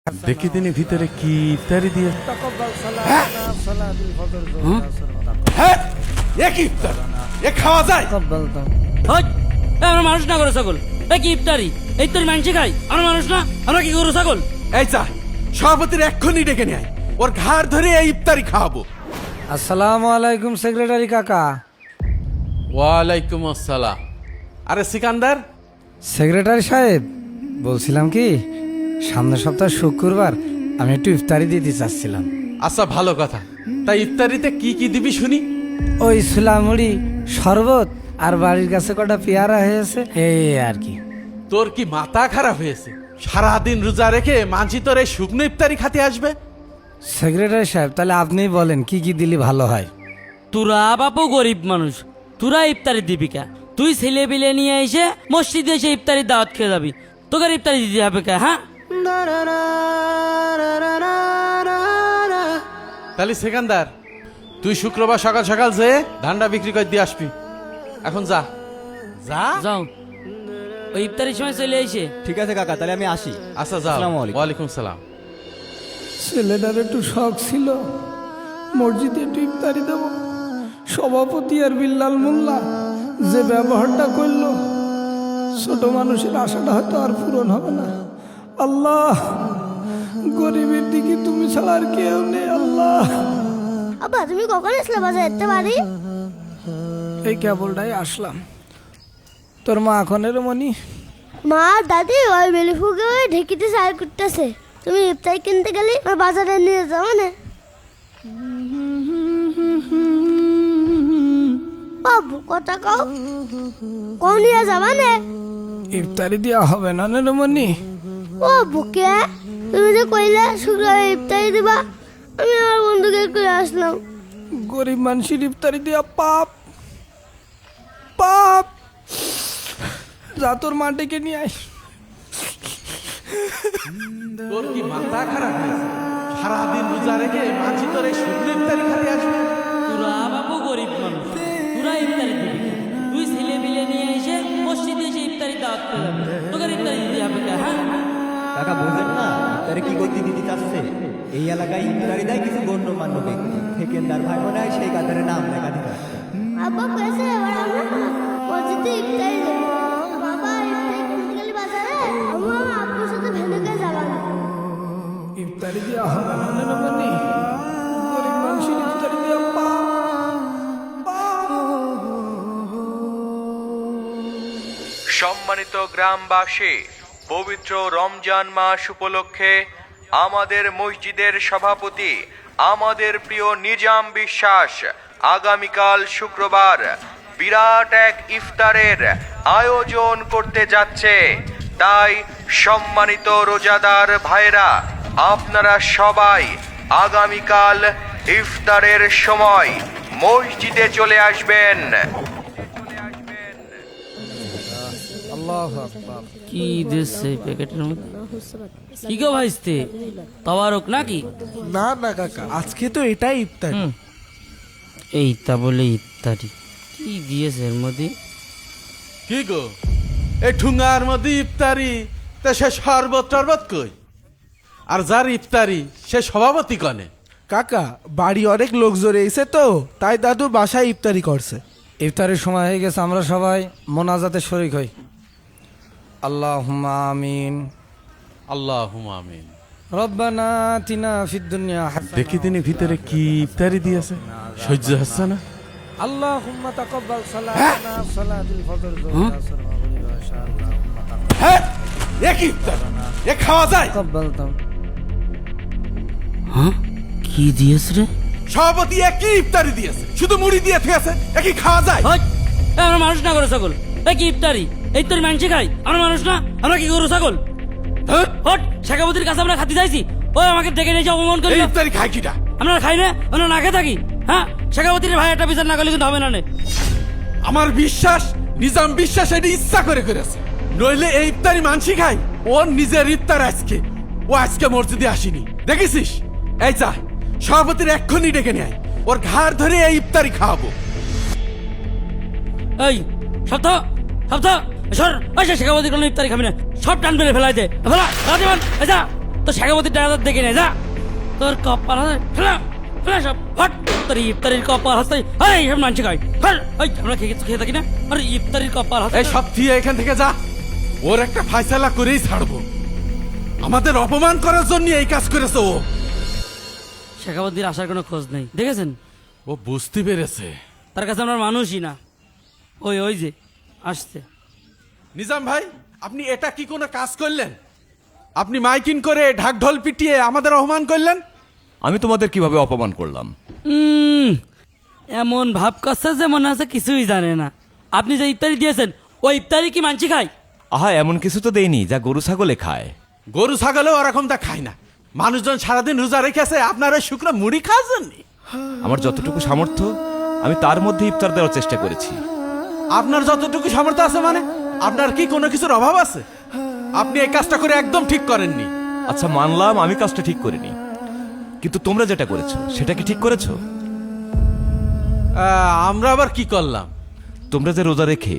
দেখি তিনি ভিতরে কি ইফতারি দিয়ে খাওয়া যায়। আমরা মানুষ না করে ছাগল, কি ইফতারি এই তোর মাংস খাই, আমরা মানুষ না, আমরা কি গরু ছাগল? এই চা সভাপতির এক্ষুনি ডেকে নেয়, ওর ঘাড় ধরে এই ইফতারি খাওয়াবো। আসসালামু আলাইকুম সেক্রেটারি কাকা। ওয়ালাইকুম আসসালাম। আরে সিকান্দার, সেক্রেটারি সাহেব বলছিলাম কি, সামনের সপ্তাহ শুক্রবার আমি একটু ইফতারি দিতে চাচ্ছিলাম। আচ্ছা ভালো কথা, তাই ইফতারিতে কি কি দিবি শুনি? ওই সুলামুড়ি, শরবত আর বাড়ির কাছে কটা পেয়ারা হয়েছে, এই আর কি। তোর কি মাথা খারাপ হয়েছে? সারাদিন রোজা রেখে মাঝি তোর এই শুকনো ইফতারি খাতে আসবে? সেক্রেটারি সাহেব তাহলে আপনিই বলেন কি কি দিলে ভালো হয়। তোরা বাপু গরিব মানুষ, তোরা ইফতারি দিবি কা? তুই ছেলে বিলে নিয়ে এসে মসজিদে এসে ইফতারির দাওয়াত খেয়ে যাবি, তোকে ইফতারি দিতে হবে কা? হ্যাঁ, তাহলে সিকান্দার তুই শুক্রবার সকাল সকাল যেয়ে ধান্ডা বিক্রি করে দিয়ে আসবি। এখন যা যা। যাও, ওই ইফতারির সময় চলে এসে। ঠিক আছে কাকা, তাহলে আমি আসি। আচ্ছা যাও। আসসালামু আলাইকুম। ওয়ালাইকুম সালাম। ছেলেটার একটু শখ ছিল মসজিদে একটু ইফতারি দেব, সভাপতি আর বিল্লাল মোল্লা যে ব্যবহারটা করলো, ছোট মানুষের আশাটা হয়তো আর পূরণ হবে না। আল্লাহ, গরিবের দিকে তুমি ছাড়া আর কেউ নেই। আল্লাহ, আব্বা তুমি কখন আসলে বাজার যেতে পারি? এই কেবলটাই আসলাম। তোর মা এখনের মনি? মা দাদি ওই বেলি ফুকে ওই ঢেকিতে সার করতেছে। তুমি ইফতারি কিনতে গেলে আর বাজারে নিয়ে যাও না। বাবু কথা কও, কও নিয়ে যাবা না? ইফতারি দেওয়া হবে না নেরমনি? ও বুকে তুমি যে কইলে শুক্রবার ইফতারি দিবা, আমি আমার বন্ধুকে করে আসলাম। গরিব মানুষের ইফতারি দেওয়া পাপ, পাপ। যা তোর মা ডেকে নিয়ে আয়। তোর কি মাথা খারাপ হয়েছে? সারাদিন রোজা রেখে মাঝি তোর এই শুকনো ইফতারি খাতে আসবে? তোরা বাপু গরিব মানুষ, তোরা ইফতারি দিবি কা? তুই ছেলে বিলে নিয়ে এসে মসজিদে এসে ইফতারির দাওয়াত খেয়ে যাবি, তোকে ইফতারি দিতে হবে কা? হ্যাঁ, কাকা বুঝলেন না ইফতারে কি করতে দিতে চাচ্ছে? এই এলাকায় ইফতারি দেয় কিছু গণ্যমান্য ব্যক্তি, সেকেন্দার ভাই মনে হয় সেই কাতারে নাম লেখা দিতে। আব্বা কইছে এবার আমরা মসজিদে ইফতারি দেব। বাবা ইফতারি কিনতে গেলে বাজারে, আমি আমার আব্বুর সাথে ভেনুকে যাবা না। ইফতারি দেওয়া হবে না নেরমনি? গরিব মানুষের ইফতারি দেওয়া পাপ, সম্মানিত গ্রামবাসী, পবিত্র রমজান মাস উপলক্ষে আমাদের মসজিদের সভাপতি আমাদের প্রিয় নিজাম বিশ্বাস আগামীকাল শুক্রবার বিরাট এক ইফতারের আয়োজন করতে যাচ্ছে। তাই সম্মানিত রোজাদার ভাইরা, আপনারা সবাই আগামীকাল ইফতারের সময় মসজিদে চলে আসবেন। আল্লাহু আকবার। কি দিচ্ছে প্যাকেটের মধ্যে? কি গো ভাইস্তে, তাওয়ারক নাকি? না না কাকা, আজকে তো এটাই ইফতারি। এইটা বলে ইফতারি কি দিয়েছে এর মধ্যে? কি গো, এই ঠুঙ্গার মধ্যে ইফতারি, তা সে শরবত টরবত কই? আর যার ইফতারি সে সভাপতি কনে? কাকা বাড়ি অনেক লোক জড়ে এসে তো, তাই দাদু বাসায় ইফতারি করছে। ইফতারের সময় হয়ে গেছে, আমরা সবাই মোনাজাতে শরীক হই। আল্লাহুম্মা আমিন। আল্লাহুম্মা আমিন। রব্বানা আতিনা ফিদ দুনিয়া হাসানাহ। দেখি তিনি ভিতরে কি ইফতারি দিয়েছে, সহ্য হচ্ছে না। আল্লাহুম্মা তাকাব্বাল সালাতানা সালাতুল ফজর যুহর আসর মাগরিব ওয়া ইশা। আল্লাহুম্মা হ্যাঁ, এ কি ইফতারি? এ খাওয়া যায়? তাকাব্বাল। হ্যাঁ, কি দিয়েছে রে? সভাপতি এ কি ইফতারি দিয়েছে? শুধু মুড়ি দিয়ে থেকেছে, এ কি খাওয়া যায়? আমরা মানুষ না করে ছাগল, কি ইফতারি এই তোর মাংস খাই, আমরা মানুষ না, আমরা কি গরু ছাগল? হট, শেখাবতির কাছে আমরা খাতে যাইছি, ওই আমাকে ডেকে নিয়ে অপমান করি। এই ইফতারি খাই কিটা? আমরা খাই না, আমরা না খেয়ে থাকি। হ্যাঁ, শেখাবতির ভাই একটা বিচার না করলে কিন্তু হবে না। আমার বিশ্বাস নিজাম বিশ্বাস এটা ইচ্ছা করে করেছে, নইলে এই ইফতারি মানসি খাই। ওর নিজের ইফতার আজকে, ও আজকে মসজিদে আসেনি, দেখেছিস? এই যা সভাপতির এক্ষুনি ডেকে নেয়, ওর ঘাড় ধরে এই ইফতারি খাওয়াবো। এই সপ্তাহ সপ্তাহ সর, শেখাবতির কোনো ইফতারি খাবি না, সব টান মেরে ফেলাই দে, ফেলা। তো শেখাপতির টাকা দেখে নে যা। তোর কপাল হাতে ফেলা ফেলা সব হট। তোর ইফতারির কপাল হাতে এই সব মানছি খাই হট। এই আমরা খেয়ে থাকি না, আর ইফতারির কপাল হাতে এই সব তুই এখান থেকে যা, ওর একটা ফায়সালা করেই ছাড়বো। আমাদের অপমান করার জন্য এই কাজ করেছে ও। শেখাপতির আসার কোনো খোঁজ নেই, দেখেছেন? ও বুঝতে পেরেছে। তার কাছে আমরা মানুষই না। ওই ওই যে আসছে। নিজাম ভাই, আপনি এটা কি কোনো কাজ করলেন? আপনি মাইকিং করে ঢাক ঢোল পিটিয়ে আমাদের অপমান করলেন। আমি তোমাদের কিভাবে অপমান করলাম? এমন ভাব করছে যে মনে হচ্ছে কিছুই জানে না। আপনি যে ইফতারি দিয়েছেন ওই ইফতারি কি মানছি খাই? আহা, এমন কিছু তো দেইনি যা গরু ছাগলে খায়। গরু ছাগলেও ওরকমটা খায় না। মানুষজন সারাদিন রোজা রেখেছে, আপনার ওই শুকনো মুড়ি খাওয়ার। আমার যতটুকু সামর্থ্য আমি তার মধ্যে ইফতার দেওয়ার চেষ্টা করেছি। আপনার যতটুকু সামর্থ্য আছে মানে আপনার কি কোনো কিছুর অভাব আছে? আপনি এই কাজটা করে একদম ঠিক করেননি। আচ্ছা, মানলাম আমি কাজটা ঠিক করিনি, কিন্তু তোমরা যেটা করেছো সেটা কি ঠিক করেছো? আমরা আবার কি করলাম? তোমরা যে রোজা রেখে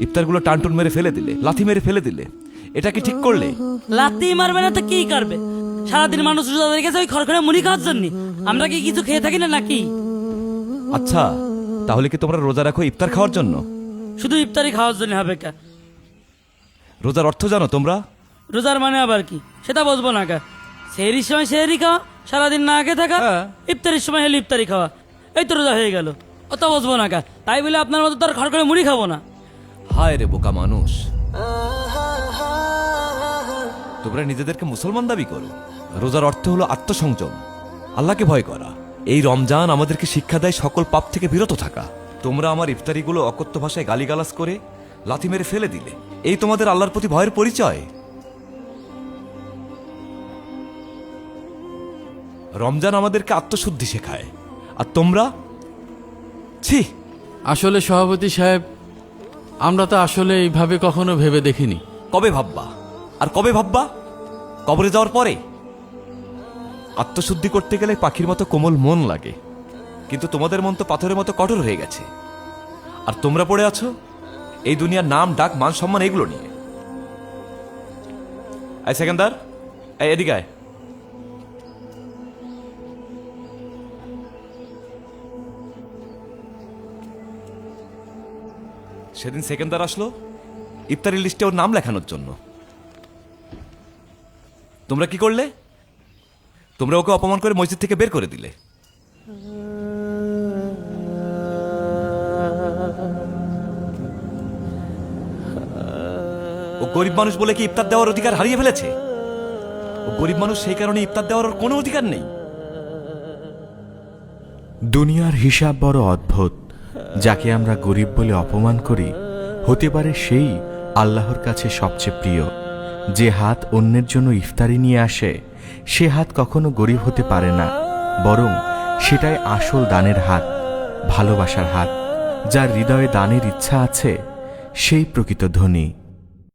ইফতারগুলো টানটুন মেরে ফেলে দিলে, লাথি মেরে ফেলে দিলে, এটা কি ঠিক করলে? লাত্তি মারবে না তো কি করবে? সারাদিন মানুষ রোজা রেখেছে ওই খড়খড়ে মুড়ি খাওয়ার জন্য। আমরা কি কিছু খেয়ে থাকি না নাকি? আচ্ছা, তাহলে কি তোমরা রোজা রাখো ইফতার খাওয়ার জন্য? শুধু ইফতারি খাওয়ার জন্য হবে কা? রোজার অর্থ জানো তোমরা? রোজার মানে আবার কি সেটা বুঝবো না কা? সেহরির সময় সেহরি খাওয়া, সারাদিন না খেয়ে থাকা। ইফতারির সময় হলে ইফতারি খাওয়া, এই তো রোজা হয়ে গেল। অত বুঝবো না কা? তাই বলে আপনার মতো তার খড়খড়ে মুড়ি খাবো না। হায় রে বোকা মানুষ, তোমরা নিজেদেরকে মুসলমান দাবি করো। রোজার অর্থ হলো আত্মসংযম, আল্লাহকে ভয় করা। এই রমজান আমাদেরকে শিক্ষা দেয় সকল পাপ থেকে বিরত থাকা। তোমরা আমার ইফতারিগুলো অকথ্য ভাষায় গালিগালাজ করে লাথি মেরে ফেলে দিলে, এই তোমাদের আল্লাহর প্রতি ভয়ের পরিচয়? রমজান আমাদেরকে আত্মশুদ্ধি শেখায়, আর তোমরা ছি। আসলে সভাপতি সাহেব, আমরা তো আসলে এইভাবে কখনো ভেবে দেখিনি। কবে ভাববা? আর কবে ভাববা? কবরে যাওয়ার পরে? আত্মশুদ্ধি করতে গেলে পাখির মতো কোমল মন লাগে, কিন্তু তোমাদের মন তো পাথরের মতো কঠোর হয়ে গেছে। আর তোমরা পড়ে আছো এই দুনিয়ার নাম ডাক মান সম্মান এগুলো নিয়ে। এই সেকেন্দার, এই এদিকে আয়। সেদিন সেকেন্দার আসলো ইফতারি লিস্টে ওর নাম লেখানোর জন্য। তোমরা কি করলে? তোমরা ওকে অপমান করে মসজিদ থেকে বের করে দিলে। ও গরিব মানুষ বলে কি ইফতার দেওয়ার অধিকার হারিয়ে ফেলেছে? ও গরিব মানুষ, সেই কারণে ইফতার দেওয়ার ওর কোনো অধিকার নেই। দুনিয়ার হিসাব বড় অদ্ভুত। যাকে আমরা গরিব বলে অপমান করি, হতে পারে সেই আল্লাহর কাছে সবচেয়ে প্রিয়। যে হাত অন্যের জন্য ইফতারি নিয়ে আসে, সে হাত কখনো গরিব হতে পারে না, বরং সেটাই আসল দানের হাত, ভালোবাসার হাত। যার হৃদয়ে দানের ইচ্ছা আছে, সেই প্রকৃত ধনী।